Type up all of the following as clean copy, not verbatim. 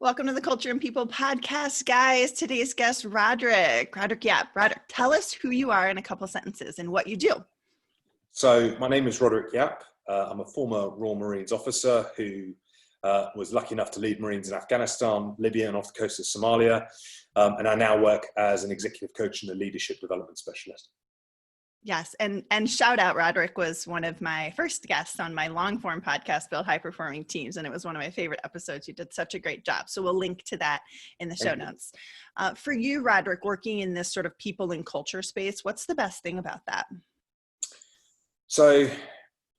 Welcome to the Culture and People podcast, guys. Today's guest, Roderic Yapp. Roderic, tell us who you are in a couple sentences and what you do. So my name is Roderic Yapp. I'm a former Royal Marines officer who was lucky enough to lead Marines in Afghanistan, Libya, and off the coast of Somalia. And I now work as an executive coach and a leadership development specialist. Yes, and shout out, Roderic was one of my first guests on my long form podcast, Build High Performing Teams, and it was one of my favorite episodes. You did such a great job. So we'll link to that in the show notes. For you, Roderic, working in this sort of people and culture space, what's the best thing about that? So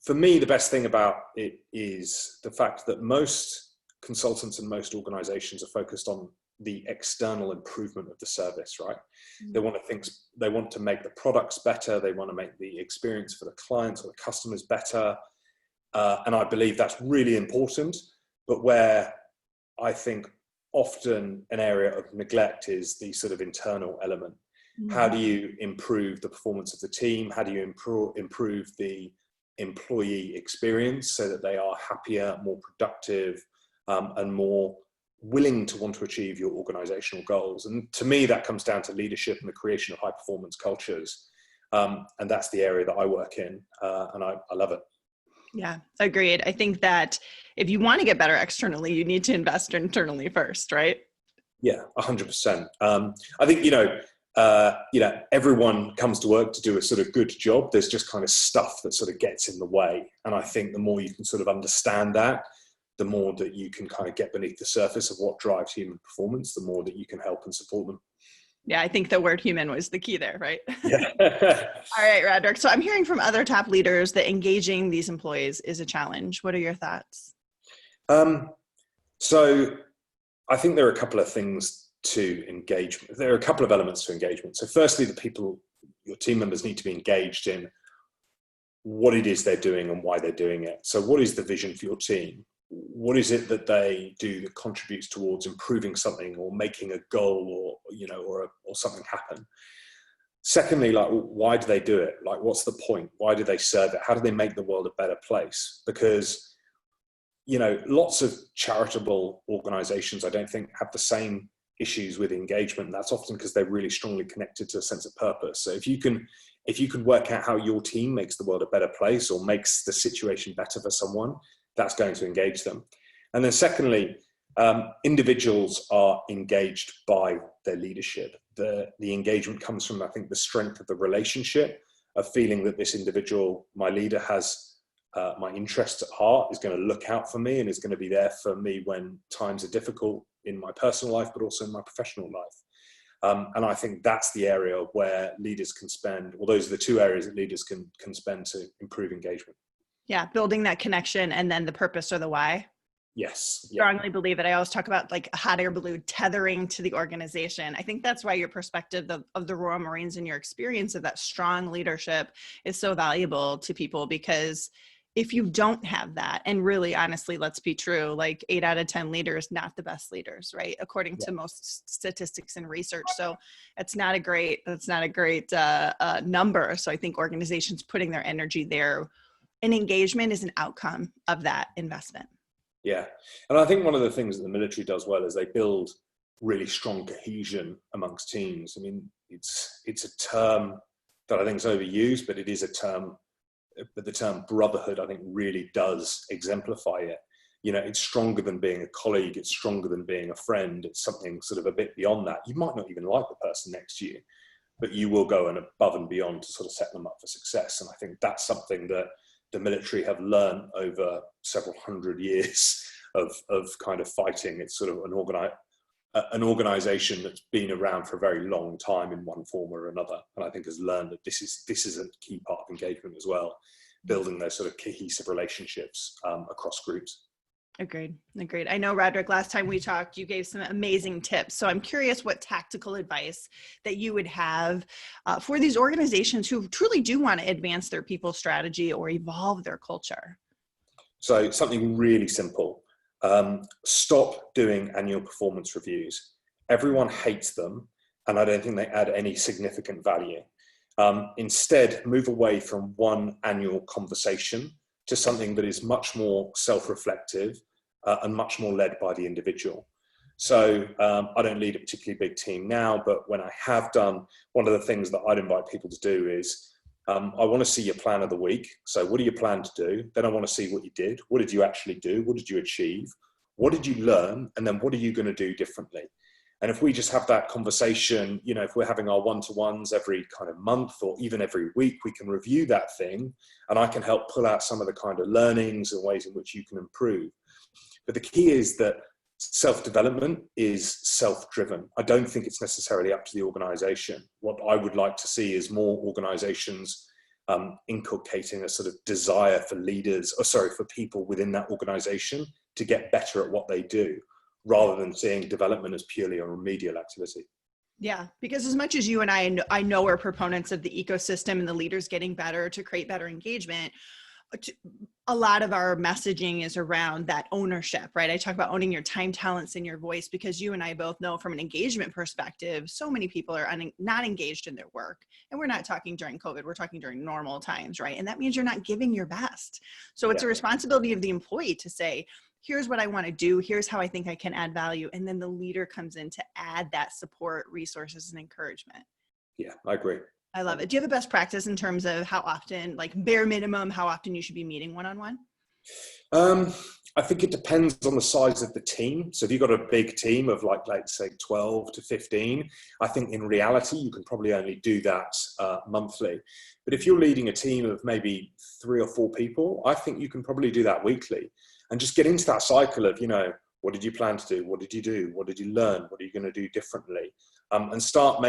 for me, the best thing about it is the fact that most consultants and most organizations are focused on the external improvement of the service, right? Mm-hmm. They want to make the products better. They want to make the experience for the clients or the customers better. And I believe that's really important. But where I think often an area of neglect is the sort of internal element. Mm-hmm. How do you improve the performance of the team? How do you improve the employee experience so that they are happier, more productive, and more willing to want to achieve your organizational goals? And to me, that comes down to leadership and the creation of high performance cultures. And that's the area that I work in. And I love it. Yeah, agreed. I think that if you want to get better externally, you need to invest internally first, right? Yeah, 100%. I think, everyone comes to work to do a sort of good job. There's just kind of stuff that sort of gets in the way. And I think the more you can sort of understand that, the more that you can kind of get beneath the surface of what drives human performance, the more that you can help and support them. Yeah, I think the word human was the key there, right? Yeah. All right, Roderic. So I'm hearing from other top leaders that engaging these employees is a challenge. What are your thoughts? So I think there are a couple of things to engagement. There are a couple of elements to engagement. So firstly, the people, your team members need to be engaged in what it is they're doing and why they're doing it. So what is the vision for your team? What is it that they do that contributes towards improving something or making a goal or something happen? Secondly, like, why do they do it? Like, what's the point? Why do they serve it? How do they make the world a better place? Because, lots of charitable organizations, I don't think, have the same issues with engagement. And that's often because they're really strongly connected to a sense of purpose. So if you can work out how your team makes the world a better place or makes the situation better for someone, that's going to engage them. And then secondly, individuals are engaged by their leadership. The engagement comes from, I think, the strength of the relationship, of feeling that this individual, my leader, has my interests at heart, is going to look out for me and is going to be there for me when times are difficult in my personal life, but also in my professional life. And I think that's the area where leaders can spend, or those are the two areas that leaders can spend to improve engagement. Yeah, building that connection and then the purpose or the why. Yes. Yeah. Strongly believe it. I always talk about like hot air balloon tethering to the organization. I think that's why your perspective of the Royal Marines and your experience of that strong leadership is so valuable to people, because if you don't have that, and really honestly, let's be true, like 8 out of 10 leaders, not the best leaders, right? According to most statistics and research. So that's not a great number. So I think organizations putting their energy there, and engagement is an outcome of that investment. Yeah. And I think one of the things that the military does well is they build really strong cohesion amongst teams. I mean, it's a term that I think is overused, but it is a term, but the term brotherhood, I think, really does exemplify it. It's stronger than being a colleague. It's stronger than being a friend. It's something sort of a bit beyond that. You might not even like the person next to you, but you will go above and beyond to sort of set them up for success. And I think that's something that the military have learned over several hundred years of kind of fighting. It's sort of an organization that's been around for a very long time in one form or another, and I think has learned that this is a key part of engagement as well, building those sort of cohesive relationships across groups. Agreed. I know, Roderic, last time we talked, you gave some amazing tips. So I'm curious what tactical advice that you would have for these organizations who truly do want to advance their people strategy or evolve their culture. So something really simple. Stop doing annual performance reviews. Everyone hates them, and I don't think they add any significant value. Instead, move away from one annual conversation to something that is much more self-reflective and much more led by the individual. So I don't lead a particularly big team now, but when I have done, one of the things that I'd invite people to do is, I want to see your plan of the week. So what do you plan to do? Then I want to see what you did. What did you actually do? What did you achieve? What did you learn? And then what are you going to do differently? And if we just have that conversation, you know, if we're having our one-to-ones every kind of month or even every week, we can review that thing, and I can help pull out some of the kind of learnings and ways in which you can improve. But the key is that self-development is self-driven. I don't think it's necessarily up to the organization. What I would like to see is more organizations inculcating a sort of desire for leaders, for people within that organization to get better at what they do, rather than seeing development as purely a remedial activity. Yeah, because as much as you and I know we're proponents of the ecosystem and the leaders getting better to create better engagement, a lot of our messaging is around that ownership, right? I talk about owning your time, talents, and your voice, because you and I both know from an engagement perspective, so many people are not engaged in their work. And we're not talking during COVID, we're talking during normal times, right? And that means you're not giving your best. So it's a responsibility of the employee to say, here's what I want to do, here's how I think I can add value. And then the leader comes in to add that support, resources, and encouragement. Yeah, I agree. I love it. Do you have a best practice in terms of how often, like bare minimum, how often you should be meeting one-on-one? I think it depends on the size of the team. So if you've got a big team of let's say 12 to 15, I think in reality, you can probably only do that monthly. But if you're leading a team of maybe 3 or 4 people, I think you can probably do that weekly, and just get into that cycle of, you know, what did you plan to do? What did you do? What did you learn? What are you going to do differently? And start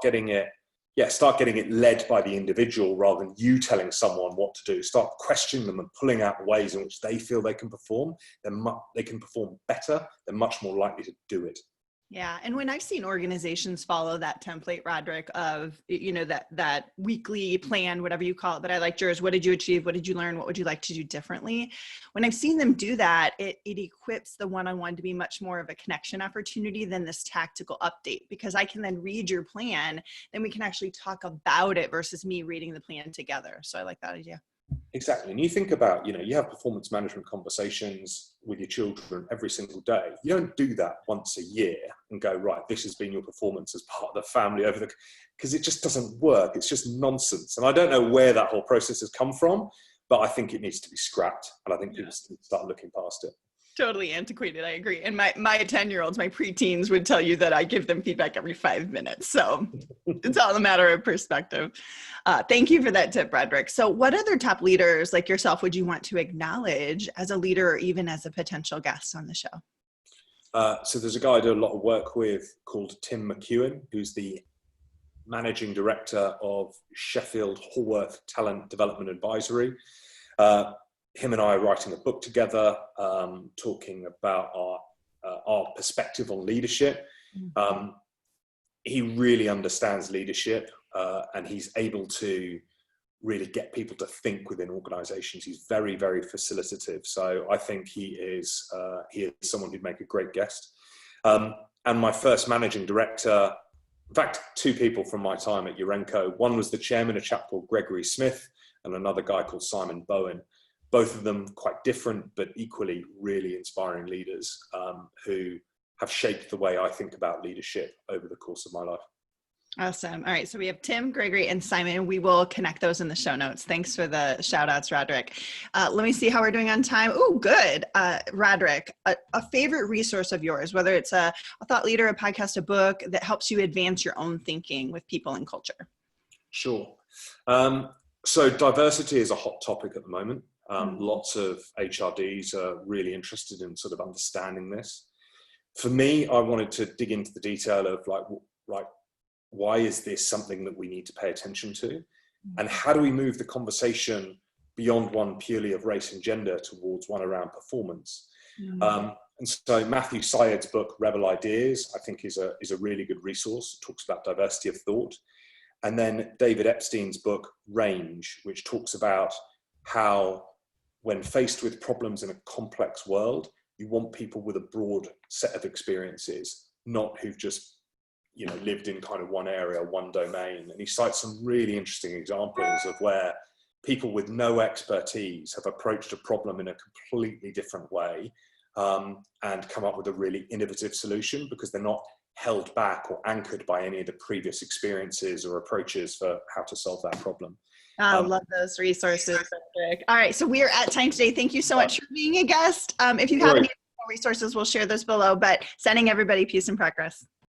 getting it led by the individual rather than you telling someone what to do. Start questioning them and pulling out ways in which they feel they can perform. They can perform better. They're much more likely to do it. Yeah. And when I've seen organizations follow that template, Roderic, of, you know, that weekly plan, whatever you call it, but I liked yours. What did you achieve? What did you learn? What would you like to do differently? When I've seen them do that, it equips the one-on-one to be much more of a connection opportunity than this tactical update, because I can then read your plan, then we can actually talk about it versus me reading the plan together. So I like that idea. Exactly. And you think about, you know, you have performance management conversations with your children every single day. You don't do that once a year and go, right, this has been your performance as part of the family because it just doesn't work. It's just nonsense. And I don't know where that whole process has come from, but I think it needs to be scrapped. And I think people start looking past it. Totally antiquated. I agree. And my 10-year-olds, my preteens would tell you that I give them feedback every 5 minutes. So it's all a matter of perspective. Thank you for that tip, Roderic. So what other top leaders like yourself would you want to acknowledge as a leader or even as a potential guest on the show? So there's a guy I do a lot of work with called Tim McEwen, who's the managing director of Sheffield Hallworth Talent Development Advisory. Him and I are writing a book together, talking about our perspective on leadership. He really understands leadership, and he's able to really get people to think within organizations. He's very, very facilitative. So I think he is someone who'd make a great guest. And my first managing director, in fact, 2 people from my time at Urenco. One was the chairman, a chap called Gregory Smith, and another guy called Simon Bowen. Both of them quite different, but equally really inspiring leaders who have shaped the way I think about leadership over the course of my life. Awesome. All right. So we have Tim, Gregory, and Simon. We will connect those in the show notes. Thanks for the shout outs, Roderic. Let me see how we're doing on time. Oh, good. Roderic, a favorite resource of yours, whether it's a thought leader, a podcast, a book that helps you advance your own thinking with people and culture. Sure. So diversity is a hot topic at the moment. Lots of HRDs are really interested in sort of understanding this. For me, I wanted to dig into the detail of why is this something that we need to pay attention to? And how do we move the conversation beyond one purely of race and gender towards one around performance? And so Matthew Syed's book, Rebel Ideas, I think is a really good resource. It talks about diversity of thought. And then David Epstein's book, Range, which talks about how when faced with problems in a complex world, you want people with a broad set of experiences, not who've just lived in kind of one area, one domain. And he cites some really interesting examples of where people with no expertise have approached a problem in a completely different way and come up with a really innovative solution, because they're not held back or anchored by any of the previous experiences or approaches for how to solve that problem. I love those resources, Roderic. All right, so we are at time today. Thank you so much for being a guest. If you have any resources, we'll share those below, but sending everybody peace and progress.